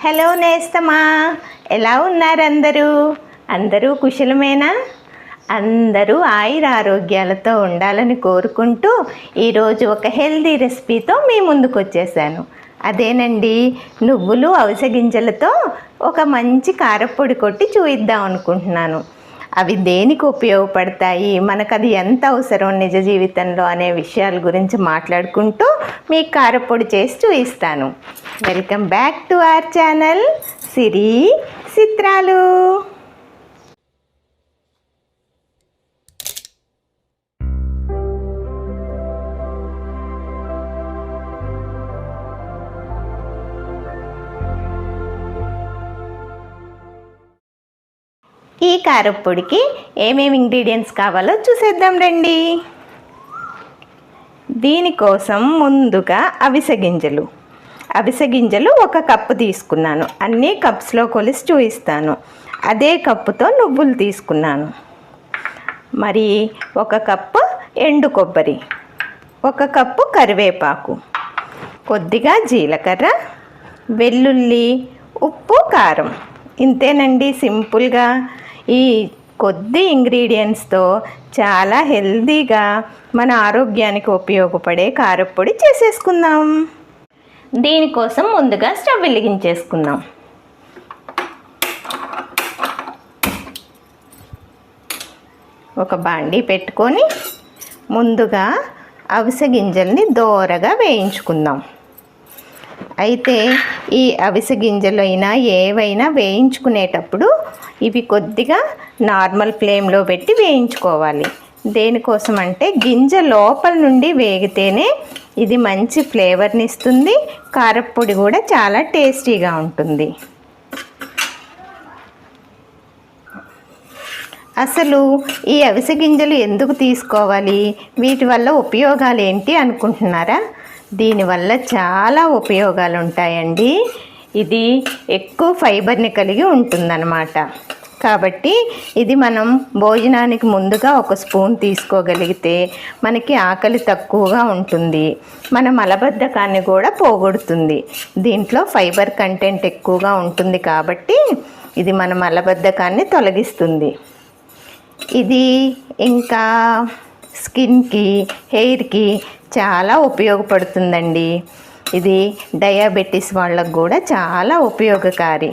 Hello నేస్తమా, ఎలా ఉన్నారు అందరూ కుశలమేనా? అందరూ ఆయుర ఆరోగ్యాలతో ఉండాలని కోరుకుంటూ ఈరోజు ఒక హెల్దీ రెసిపీతో మీ ముందుకు వచ్చేసాను. అదేనండి, నువ్వులు అవిసె గింజలతో ఒక మంచి కారప్పొడి కొట్టి చూయిద్దాం అనుకుంటున్నాను. అవి దేనికి ఉపయోగపడతాయి, మనకు అది ఎంత అవసరం నిజ జీవితంలో అనే విషయాల గురించి మాట్లాడుకుంటూ మీకు కారప్పొడి చేసి చూపిస్తాను. Welcome back to our channel Siri Chitralu. ఈ కారప్పొడికి ఏమేమి ఇంగ్రీడియంట్స్ కావాలో చూసేద్దాం రండి. దీనికోసం ముందుగా అవిసె గింజలు 1 కప్పు తీసుకున్నాను. అన్నీ కప్స్లో కొలిసి చూపిస్తాను. అదే కప్పుతో నువ్వులు తీసుకున్నాను. మరి 1 కప్పు ఎండు కొబ్బరి, 1 కప్పు కరివేపాకు, కొద్దిగా జీలకర్ర, వెల్లుల్లి, ఉప్పు, కారం. ఇంతేనండి, సింపుల్గా ఈ కొద్ది ఇంగ్రీడియంట్స్తో చాలా హెల్తీగా మన ఆరోగ్యానికి ఉపయోగపడే కారప్పొడి చేసేసుకుందాం. దీనికోసం ముందుగా స్టవ్ వెలిగించేసుకుందాం. ఒక బాండీ పెట్టుకొని ముందుగా అవిసె గింజల్ని దోరగా వేయించుకుందాం. అయితే ఈ అవిసె గింజలు అయినా ఏవైనా వేయించుకునేటప్పుడు ఇవి కొద్దిగా నార్మల్ ఫ్లేమ్లో పెట్టి వేయించుకోవాలి. దేనికోసం అంటే గింజ లోపల నుండి వేగితేనే ఇది మంచి ఫ్లేవర్ని ఇస్తుంది. కారప్పొడి కూడా చాలా టేస్టీగా ఉంటుంది. అసలు ఈ అవిసె గింజలు ఎందుకు తీసుకోవాలి, వీటి వల్ల ఉపయోగాలు ఏంటి అనుకుంటున్నారా? దీనివల్ల చాలా ఉపయోగాలు ఉంటాయండి. ఇది ఎక్కువ ఫైబర్ని కలిగి ఉంటుందన్నమాట. కాబట్టి ఇది మనం భోజనానికి ముందుగా 1 స్పూన్ తీసుకోగలిగితే మనకి ఆకలి తక్కువగా ఉంటుంది. మన మలబద్ధకాన్ని కూడా పోగొడుతుంది. దీంట్లో ఫైబర్ కంటెంట్ ఎక్కువగా ఉంటుంది కాబట్టి ఇది మన మలబద్ధకాన్ని తొలగిస్తుంది. ఇది ఇంకా స్కిన్కి, హెయిర్కి చాలా ఉపయోగపడుతుందండి. ఇది డయాబెటీస్ వాళ్ళకు కూడా చాలా ఉపయోగకారి.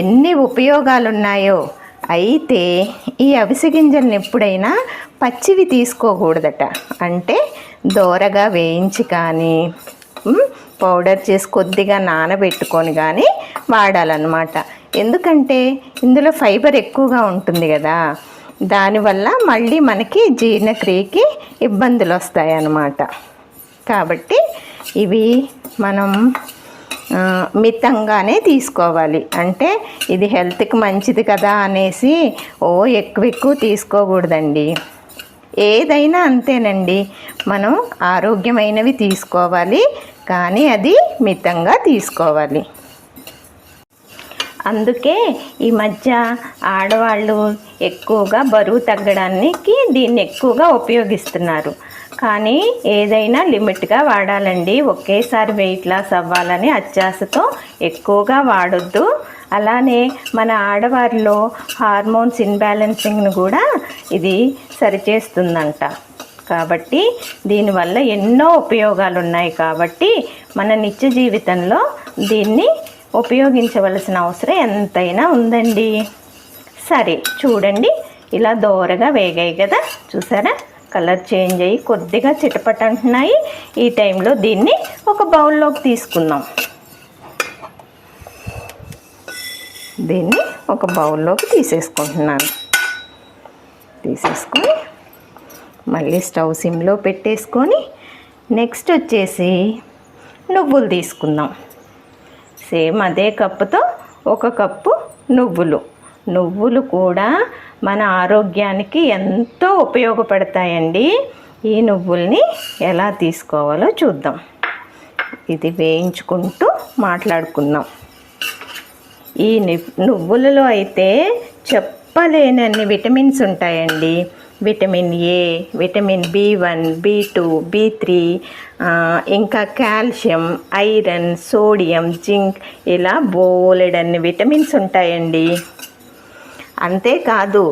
ఎన్ని ఉపయోగాలు ఉన్నాయో. అయితే ఈ అవిసె గింజలను ఎప్పుడైనా పచ్చివి తీసుకోకూడదట. అంటే దోరగా వేయించి కానీ పౌడర్ చేసి కొద్దిగా నానబెట్టుకొని కానీ వాడాలన్నమాట. ఎందుకంటే ఇందులో ఫైబర్ ఎక్కువగా ఉంటుంది కదా, దానివల్ల మళ్ళీ మనకి జీర్ణక్రియకి ఇబ్బందులు వస్తాయన్నమాట. కాబట్టి ఇవి మనం మితంగానే తీసుకోవాలి. అంటే ఇది హెల్త్కి మంచిది కదా అనేసి ఎక్కువ తీసుకోకూడదండి. ఏదైనా అంతేనండి, మనం ఆరోగ్యమైనవి తీసుకోవాలి, కానీ అది మితంగా తీసుకోవాలి. అందుకే ఈ మధ్య ఆడవాళ్ళు ఎక్కువగా బరువు తగ్గడానికి దీన్ని ఎక్కువగా ఉపయోగిస్తున్నారు. కానీ ఏదైనా లిమిట్గా వాడాలండి. ఒకేసారి వెయిట్ లాస్ అవ్వాలని అత్యాశతో ఎక్కువగా వాడొద్దు. అలానే మన ఆడవారిలో హార్మోన్స్ ఇన్బ్యాలెన్సింగ్ను కూడా ఇది సరిచేస్తుందంట. కాబట్టి దీనివల్ల ఎన్నో ఉపయోగాలు ఉన్నాయి. కాబట్టి మన నిత్య జీవితంలో దీన్ని ఉపయోగించవలసిన అవసరం ఎంతైనా ఉందండి. సరే చూడండి, ఇలా దోరగా వేగాయి కదా, చూసారా? కలర్ చేంజ్ అయ్యి కొద్దిగా చిటపట అంటున్నాయి. ఈ టైంలో దీన్ని ఒక బౌల్లోకి తీసుకుందాం. దీన్ని ఒక బౌల్లోకి తీసేసుకుంటున్నాను. తీసేసుకొని మళ్ళీ స్టవ్ సిమ్లో పెట్టేసుకొని నెక్స్ట్ వచ్చేసి నువ్వులు తీసుకుందాం. సేమ్ అదే కప్పుతో 1 కప్పు నువ్వులు కూడా మన ఆరోగ్యానికి ఎంతో ఉపయోగపడతాయండి. ఈ నువ్వుల్ని ఎలా తీసుకోవాలో చూద్దాం. ఇది వేయించుకుంటూ మాట్లాడుకుందాం. ఈ నువ్వులలో అయితే చెప్పలేనన్ని విటమిన్స్ ఉంటాయండి. Vitamin A, vitamin B1, B2, B3, ఇంకా కాల్షియం, ఐరన్, సోడియం, జింక్, ఇలా బోలెడన్ని విటమిన్స్ ఉంటాయండి. అంతేకాదు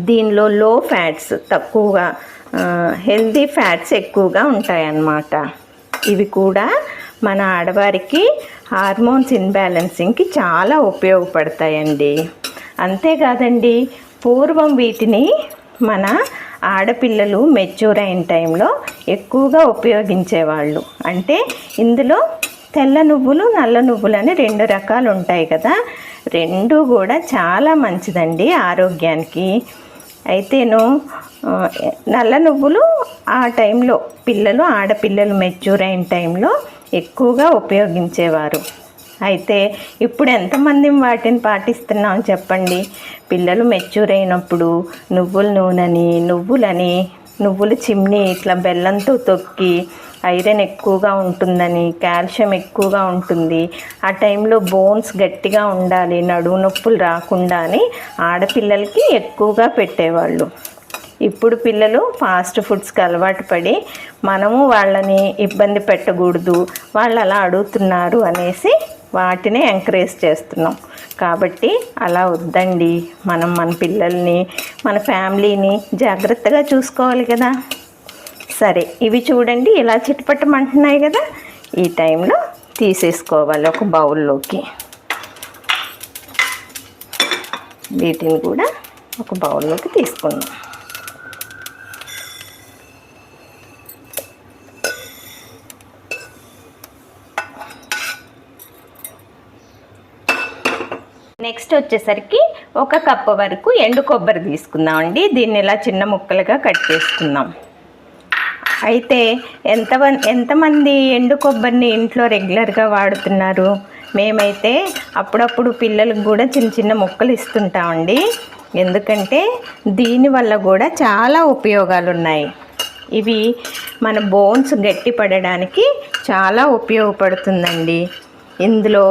దీనిలో లో ఫ్యాట్స్ తక్కువగా, హెల్దీ ఫ్యాట్స్ ఎక్కువగా ఉంటాయన్నమాట. ఇవి కూడా మన ఆడవారికి హార్మోన్స్ ఇన్బ్యాలెన్సింగ్కి చాలా ఉపయోగపడతాయండి. అంతేకాదండి, పూర్వం వీటిని మన ఆడపిల్లలు మెచ్యూర్ అయిన టైంలో ఎక్కువగా ఉపయోగించేవాళ్ళు. అంటే ఇందులో తెల్ల నువ్వులు, నల్ల నువ్వులు అని 2 రకాలు ఉంటాయి కదా, 2 కూడా చాలా మంచిదండి ఆరోగ్యానికి. అయితేను నల్ల నువ్వులు ఆ టైంలో ఆడపిల్లలు మెచ్యూర్ అయిన టైంలో ఎక్కువగా ఉపయోగించేవారు. అయితే ఇప్పుడు ఎంతమంది వాటిని పాటిస్తున్నాం చెప్పండి? పిల్లలు మెచ్యూర్ అయినప్పుడు నువ్వుల నూనెని, నువ్వుల చిమ్ని ఇట్లా బెల్లంతో తొక్కి ఐరన్ ఎక్కువగా ఉంటుందని, కాల్షియం ఎక్కువగా ఉంటుంది, ఆ టైంలో బోన్స్ గట్టిగా ఉండాలి, నడుము నొప్పులు రాకుండా అని ఆడపిల్లలకి ఎక్కువగా పెట్టేవాళ్ళు. ఇప్పుడు పిల్లలు ఫాస్ట్ ఫుడ్స్కి అలవాటు పడి మనము వాళ్ళని ఇబ్బంది పెట్టకూడదు, వాళ్ళు అలా అడుగుతున్నారు అనేసి వాటినే ఎంకరేజ్ చేస్తున్నాం. కాబట్టి అలా వద్దండి, మనం మన పిల్లల్ని, మన ఫ్యామిలీని జాగ్రత్తగా చూసుకోవాలి కదా. సరే, ఇవి చూడండి ఇలా చిటపటమంటున్నాయి కదా, ఈ టైంలో తీసేసుకోవాలి ఒక బౌల్లోకి. వీటిని కూడా ఒక బౌల్లోకి తీసుకుందాం. నెక్స్ట్ వచ్చేసరికి 1 కప్పు వరకు ఎండు కొబ్బరి తీసుకుందామండి. దీన్ని ఇలా చిన్న ముక్కలుగా కట్ చేసుకుందాం. అయితే ఎంతమంది ఎండు కొబ్బరిని ఇంట్లో రెగ్యులర్గా వాడుతున్నారు? మేమైతే అప్పుడప్పుడు పిల్లలకు కూడా చిన్న చిన్న ముక్కలు ఇస్తుంటామండి. ఎందుకంటే దీనివల్ల కూడా చాలా ఉపయోగాలు ఉన్నాయి. ఇవి మన బోన్స్ గట్టిపడడానికి చాలా ఉపయోగపడుతుందండి. ఇందులో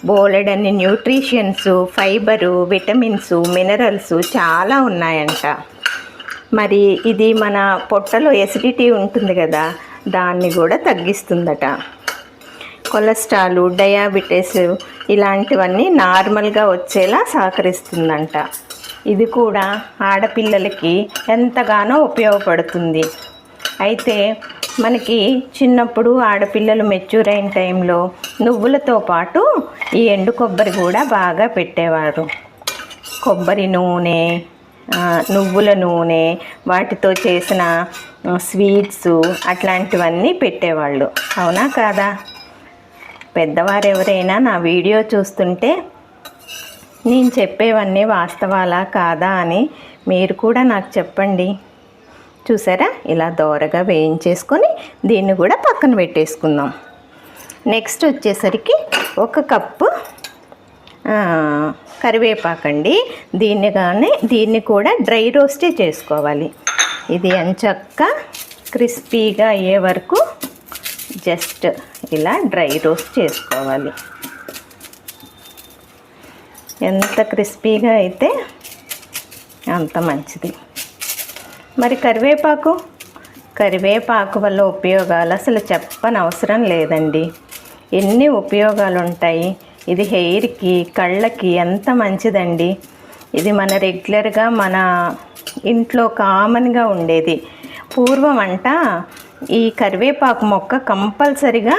బోలెడన్ని న్యూట్రిషన్స్, ఫైబరు, విటమిన్స్, మినరల్స్ చాలా ఉన్నాయంట. మరి ఇది మన పొట్టలో ఎసిడిటీ ఉంటుంది కదా, దాన్ని కూడా తగ్గిస్తుందట. కొలెస్ట్రాల్, డయాబెటీస్ ఇలాంటివన్నీ నార్మల్గా వచ్చేలా సహకరిస్తుందంట. ఇది కూడా ఆడపిల్లలకి ఎంతగానో ఉపయోగపడుతుంది. అయితే మనకి చిన్నప్పుడు ఆడపిల్లలు మెచ్యూర్ అయిన టైంలో నువ్వులతో పాటు ఈ ఎండు కొబ్బరి కూడా బాగా పెట్టేవారు. కొబ్బరి నూనె, నువ్వుల నూనె, వాటితో చేసిన స్వీట్స్ అట్లాంటివన్నీ పెట్టేవాళ్ళు. అవునా కాదా? పెద్దవారు ఎవరైనా నా వీడియో చూస్తుంటే నేను చెప్పేవన్నీ వాస్తవాలా కాదా అని మీరు కూడా నాకు చెప్పండి. చూసారా, ఇలా దోరగా వేయించేసుకొని దీన్ని కూడా పక్కన పెట్టేసుకుందాం. నెక్స్ట్ వచ్చేసరికి 1 కప్పు కరివేపాకండి. దీన్ని కూడా డ్రై రోస్టే చేసుకోవాలి. ఇది ఎంచక్క క్రిస్పీగా అయ్యే వరకు జస్ట్ ఇలా డ్రై రోస్ట్ చేసుకోవాలి. ఎంత క్రిస్పీగా అయితే అంత మంచిది. మరి కరివేపాకు వల్ల ఉపయోగాలు అసలు చెప్పనవసరం లేదండి. ఎన్ని ఉపయోగాలు ఉంటాయి. ఇది హెయిర్కి, కళ్ళకి ఎంత మంచిదండి. ఇది మన రెగ్యులర్గా మన ఇంట్లో కామన్గా ఉండేది. పూర్వం అంట ఈ కరివేపాకు మొక్క కంపల్సరిగా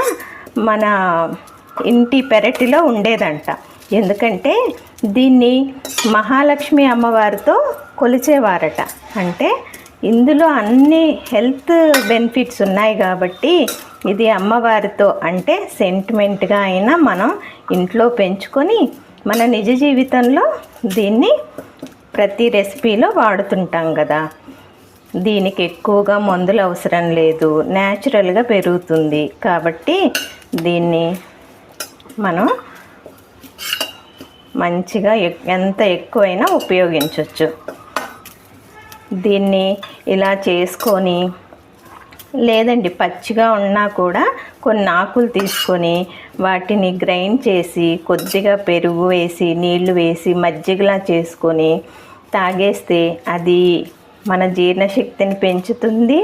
మన ఇంటి పెరటిలో ఉండేదంట. ఎందుకంటే దీన్ని మహాలక్ష్మి అమ్మవారితో కొలిచేవారట. అంటే ఇందులో అన్ని హెల్త్ బెనిఫిట్స్ ఉన్నాయి కాబట్టి ఇది అమ్మవారితో అంటే సెంటిమెంట్గా అయినా మనం ఇంట్లో పెంచుకొని మన నిజ జీవితంలో దీన్ని ప్రతి రెసిపీలో వాడుతుంటాం కదా. దీనికి ఎక్కువగా మందులు అవసరం లేదు, న్యాచురల్గా పెరుగుతుంది. కాబట్టి దీన్ని మనం మంచిగా ఎంత ఎక్కువైనా ఉపయోగించవచ్చు. దీన్ని ఇలా చేసుకొని, లేదండి పచ్చిగా ఉన్నా కూడా కొన్ని ఆకులు తీసుకొని వాటిని గ్రైండ్ చేసి కొద్దిగా పెరుగు వేసి నీళ్లు వేసి మజ్జిగలా చేసుకొని తాగేస్తే అది మన జీర్ణశక్తిని పెంచుతుంది,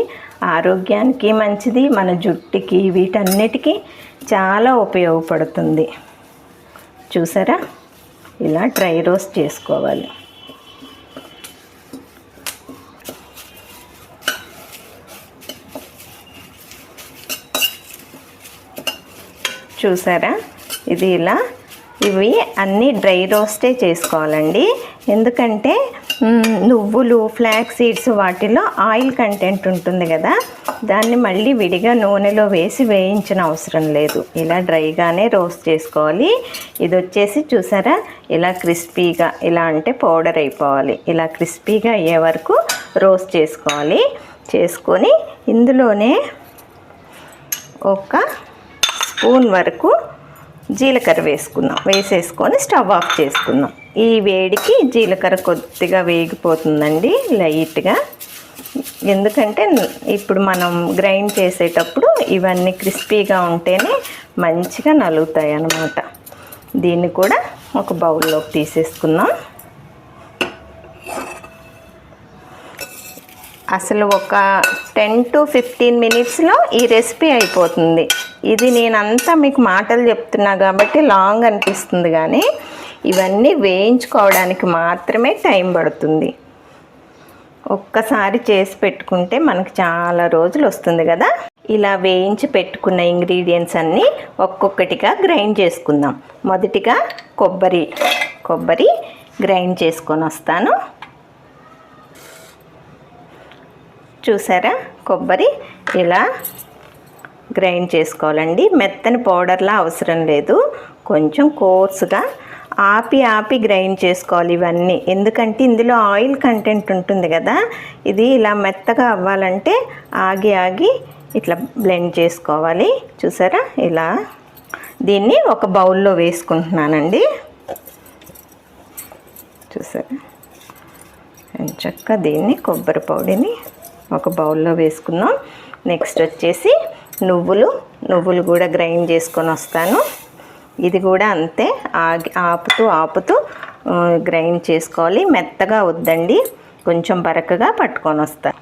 ఆరోగ్యానికి మంచిది, మన జుట్టుకి వీటన్నిటికీ చాలా ఉపయోగపడుతుంది. చూసారా, ఇలా డ్రై రోస్ట్ చేసుకోవాలి. చూసారా, ఇది ఇలా ఇవి అన్నీ డ్రై రోస్టే చేసుకోవాలండి. ఎందుకంటే నువ్వులు, ఫ్లాక్స్ సీడ్స్ వాటిలో ఆయిల్ కంటెంట్ ఉంటుంది కదా, దాన్ని మళ్ళీ విడిగా నూనెలో వేసి వేయించిన అవసరం లేదు. ఇలా డ్రైగానే రోస్ట్ చేసుకోవాలి. ఇది వచ్చేసి చూసారా, ఇలా క్రిస్పీగా, ఇలా అంటే పౌడర్ అయిపోవాలి. ఇలా క్రిస్పీగా అయ్యే వరకు రోస్ట్ చేసుకోవాలి. చేసుకొని ఇందులోనే ఒక స్పూన్ వరకు జీలకర్ర వేసేసుకొని స్టవ్ ఆఫ్ చేసుకుందాం. ఈ వేడికి జీలకర్ర కొద్దిగా వేగిపోతుందండి లైట్గా. ఎందుకంటే ఇప్పుడు మనం గ్రైండ్ చేసేటప్పుడు ఇవన్నీ క్రిస్పీగా ఉంటేనే మంచిగా నలుగుతాయి అన్నమాట. దీన్ని కూడా ఒక బౌల్లోకి తీసేసుకుందాం. అసలు ఒక 10 to 15 మినిట్స్లో ఈ రెసిపీ అయిపోతుంది. ఇది నేనంతా మీకు మాటలు చెప్తున్నా కాబట్టి లాంగ్ అనిపిస్తుంది, కానీ ఇవన్నీ వేయించుకోవడానికి మాత్రమే టైం పడుతుంది. ఒక్కసారి చేసి పెట్టుకుంటే మనకు చాలా రోజులు వస్తుంది కదా. ఇలా వేయించి పెట్టుకున్న ఇంగ్రీడియంట్స్ అన్నీ ఒక్కొక్కటిగా గ్రైండ్ చేసుకుందాం. మొదటిగా కొబ్బరి గ్రైండ్ చేసుకొని వస్తాను. చూసారా, కొబ్బరి ఇలా గ్రైండ్ చేసుకోవాలండి. మెత్తని పౌడర్లా అవసరం లేదు, కొంచెం కోర్సుగా ఆపి గ్రైండ్ చేసుకోవాలి ఇవన్నీ. ఎందుకంటే ఇందులో ఆయిల్ కంటెంట్ ఉంటుంది కదా, ఇది ఇలా మెత్తగా అవ్వాలంటే ఆగి ఇట్లా బ్లెండ్ చేసుకోవాలి. చూసారా, ఇలా దీన్ని ఒక బౌల్లో వేసుకుంటున్నానండి. చూసారా, చక్కగా దీన్ని కొబ్బరి పొడిని ఒక బౌల్లో వేసుకుందాం. నెక్స్ట్ వచ్చేసి నువ్వులు కూడా గ్రైండ్ చేసుకొని వస్తాను. ఇది కూడా అంతే, ఆపుతూ గ్రైండ్ చేసుకోవాలి. మెత్తగా వద్దండి, కొంచెం బరకగా పట్టుకొని వస్తాను.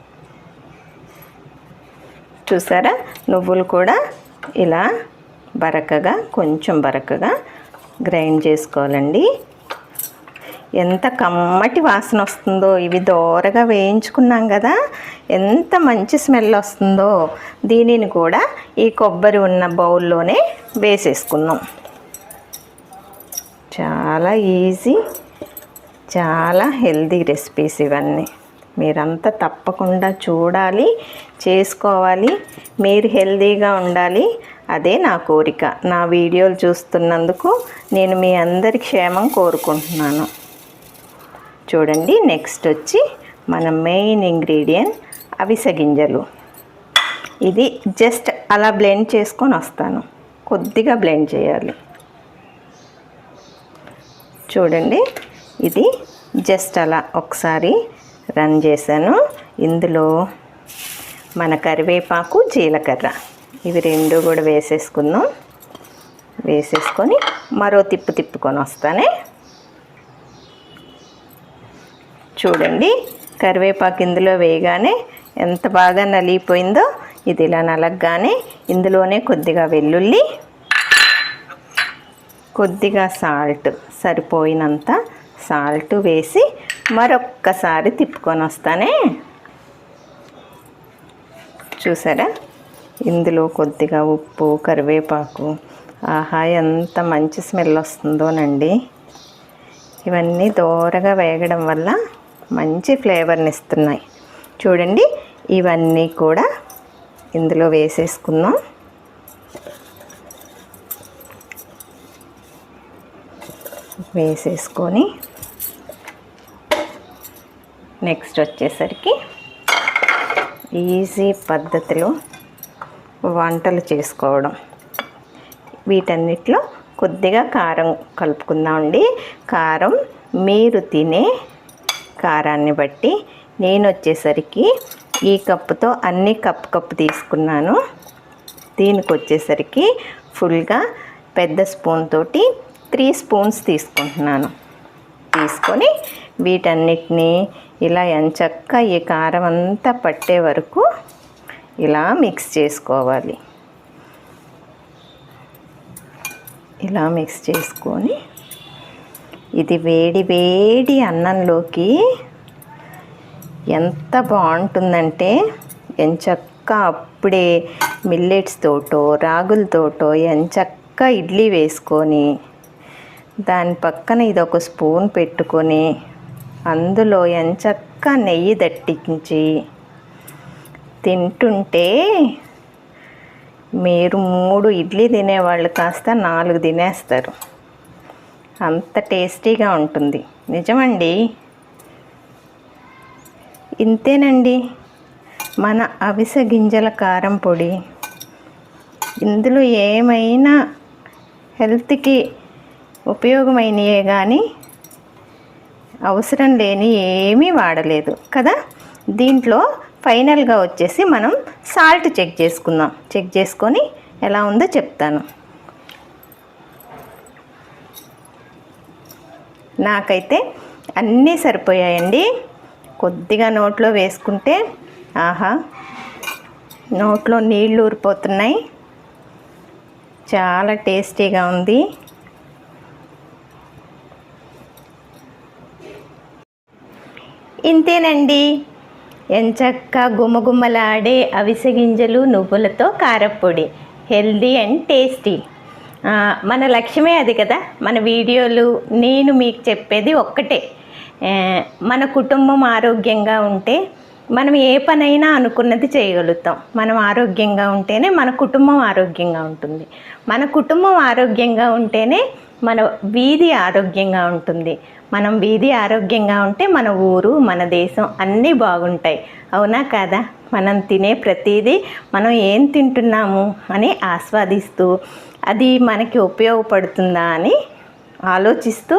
చూసారా, నువ్వులు కూడా ఇలా కొంచెం బరకగా గ్రైండ్ చేసుకోవాలండి. ఎంత కమ్మటి వాసన వస్తుందో, ఇవి దోరగా వేయించుకున్నాం కదా, ఎంత మంచి స్మెల్ వస్తుందో. దీనిని కూడా ఈ కొబ్బరి ఉన్న బౌల్లోనే వేసేసుకుందాం. చాలా ఈజీ, చాలా హెల్తీ రెసిపీస్ ఇవన్నీ. మీరంతా తప్పకుండా చూడాలి, చేసుకోవాలి. మీరు హెల్తీగా ఉండాలి, అదే నా కోరిక. నా వీడియోలు చూస్తున్నందుకు నేను మీ అందరి క్షేమం కోరుకుంటున్నాను. చూడండి, నెక్స్ట్ వచ్చి మన మెయిన్ ఇంగ్రీడియంట్ అవిసె గింజలు. ఇది జస్ట్ అలా బ్లెండ్ చేసుకొని వస్తాను. కొద్దిగా బ్లెండ్ చేయాలి. చూడండి, ఇది జస్ట్ అలా ఒకసారి రన్ చేశాను. ఇందులో మన కరివేపాకు, జీలకర్ర ఇవి రెండు కూడా వేసేసుకుందాం. వేసేసుకొని మరో తిప్పుకొని వస్తానే. చూడండి, కరివేపాకు ఇందులో వేయగానే ఎంత బాగా నలిగిపోయిందో. ఇది ఇలా నలగగానే ఇందులోనే కొద్దిగా వెల్లుల్లి, కొద్దిగా సాల్ట్, సరిపోయినంత సాల్ట్ వేసి మరొక్కసారి తిప్పుకొని వస్తానే. చూసారా, ఇందులో కొద్దిగా ఉప్పు, కరివేపాకు, ఆహా ఎంత మంచి స్మెల్ వస్తుందోనండి. ఇవన్నీ దోరగా వేగడం వల్ల మంచి ఫ్లేవర్ని ఇస్తున్నాయి. చూడండి, ఇవన్నీ కూడా ఇందులో వేసేసుకుందాం. వేసేసుకొని నెక్స్ట్ వచ్చేసరికి ఈజీ పద్ధతిలో వంటలు చేసుకోవడం. వీటన్నిటిలో కొద్దిగా కారం కలుపుకుందామండి. కారం మీరు తినే కారాన్ని బట్టి. నేను వచ్చేసరికి ఈ కప్పుతో అన్ని కప్పు తీసుకున్నాను. దీనికి వచ్చేసరికి ఫుల్గా పెద్ద స్పూన్ తోటి 3 స్పూన్స్ తీసుకుంటున్నాను. తీసుకొని వీటన్నిటినీ ఇలా ఎంచక్క ఈ కారం అంతా పట్టే వరకు ఇలా మిక్స్ చేసుకోవాలి. ఇలా మిక్స్ చేసుకొని ఇది వేడి వేడి అన్నంలోకి ఎంత బాగుంటుందంటే, ఎంచక్క అప్పుడే మిల్లెట్స్ తోటో రాగులతోటో ఎంచక్క ఇడ్లీ వేసుకొని దాని పక్కన ఇది ఒక స్పూన్ పెట్టుకొని అందులో ఎంచక్క నెయ్యి దట్టించి తింటుంటే మీరు 3 ఇడ్లీ తినేవాళ్ళు కాస్త 4 తినేస్తారు. అంత టేస్టీగా ఉంటుంది. నిజమండి. ఇంతేనండి మన అవిసె గింజల కారం పొడి. ఇందులో ఏమైనా హెల్త్కి ఉపయోగమైనయే కానీ అవసరం లేని ఏమీ వాడలేదు కదా. దీంట్లో ఫైనల్గా వచ్చేసి మనం సాల్ట్ చెక్ చేసుకుందాం. చెక్ చేసుకొని ఎలా ఉందో చెప్తాను. నాకైతే అన్నీ సరిపోయాయండి. కొద్దిగా నోట్లో వేసుకుంటే ఆహా, నోట్లో నీళ్ళు ఊరిపోతున్నాయి. చాలా టేస్టీగా ఉంది. ఇంతేనండి, ఎంచక్క గుమగుమలాడే అవిసె గింజలు నువ్వులతో కారప్పొడి. Healthy and tasty. మన లక్ష్యమే అది కదా. మన వీడియోలు నేను మీకు చెప్పేది ఒక్కటే, మన కుటుంబం ఆరోగ్యంగా ఉంటే మనం ఏ పనైనా అనుకున్నది చేయగలుగుతాం. మనం ఆరోగ్యంగా ఉంటేనే మన కుటుంబం ఆరోగ్యంగా ఉంటుంది. మన కుటుంబం ఆరోగ్యంగా ఉంటేనే మన వీధి ఆరోగ్యంగా ఉంటుంది. మనం వీధి ఆరోగ్యంగా ఉంటే మన ఊరు, మన దేశం అన్నీ బాగుంటాయి. అవునా కాదా? మనం తినే ప్రతిదీ మనం ఏం తింటున్నాము అని ఆస్వాదిస్తూ అది మనకి ఉపయోగపడుతుందా అని ఆలోచిస్తూ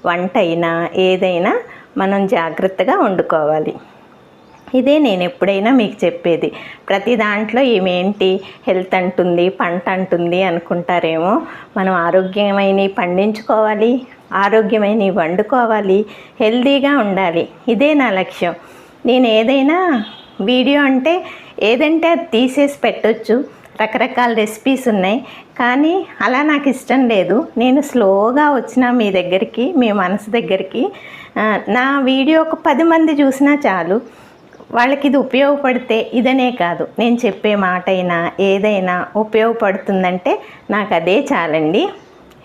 వంట అయినా ఏదైనా మనం జాగ్రత్తగా వండుకోవాలి. ఇదే నేను ఎప్పుడైనా మీకు చెప్పేది. ప్రతి దాంట్లో ఏమేంటి హెల్త్ అంటుంది, పంట అంటుంది అనుకుంటారేమో. మనం ఆరోగ్యమైనవి పండించుకోవాలి, ఆరోగ్యమైనవి వండుకోవాలి, హెల్తీగా ఉండాలి. ఇదే నా లక్ష్యం. నేను ఏదైనా వీడియో అంటే ఏదంటే అది తీసేసి పెట్టొచ్చు. రకరకాల రెసిపీస్ ఉన్నాయి, కానీ అలా నాకు ఇష్టం లేదు. నేను స్లోగా వచ్చిన మీ దగ్గరికి, మీ మనసు దగ్గరికి. నా వీడియో ఒక 10 మంది చూసినా చాలు. వాళ్ళకి ఇది ఉపయోగపడితే, ఇదనే కాదు నేను చెప్పే మాట అయినా ఏదైనా ఉపయోగపడుతుందంటే నాకు అదే చాలండి.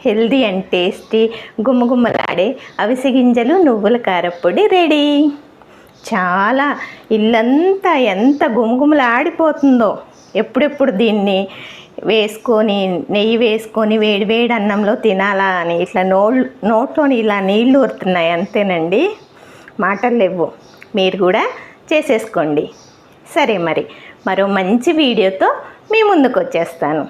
హెల్దీ అండ్ టేస్టీ గుమ్మగుమ్మలాడే అవిసె గింజలు నువ్వుల కారప్పొడి రెడీ. చాలా ఇల్లంతా ఎంత గుమగుమలాడిపోతుందో. ఎప్పుడెప్పుడు దీన్ని వేసుకొని నెయ్యి వేసుకొని వేడి వేడి అన్నంలో తినాలా అని ఇట్లా నోట్లోని ఇలా నీళ్ళు ఊరుతున్నాయి. అంతేనండి, మాటలు లేవు. మీరు కూడా చేసేసుకోండి. సరే, మరో మంచి వీడియోతో మీ ముందుకు వచ్చేస్తాను.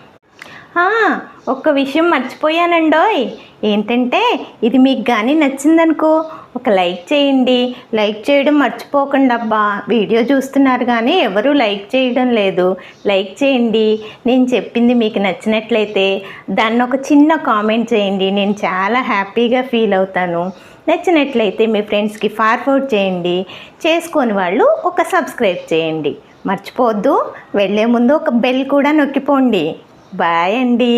ఒక్క విషయం మర్చిపోయానండోయ్. ఏంటంటే, ఇది మీకు కానీ నచ్చిందనుకో ఒక లైక్ చేయండి. లైక్ చేయడం మర్చిపోకండి. అబ్బా, వీడియో చూస్తున్నారు కానీ ఎవరూ లైక్ చేయడం లేదు. లైక్ చేయండి. నేను చెప్పింది మీకు నచ్చినట్లయితే దాన్ని ఒక చిన్న కామెంట్ చేయండి. నేను చాలా హ్యాపీగా ఫీల్ అవుతాను. నచ్చినట్లయితే మీ ఫ్రెండ్స్కి ఫార్వర్డ్ చేయండి. చేసుకొని వాళ్ళు ఒక సబ్స్క్రైబ్ చేయండి. మర్చిపోవద్దు. వెళ్ళే ముందు ఒక బెల్ కూడా నొక్కిపోండి. బాయ్ అండి.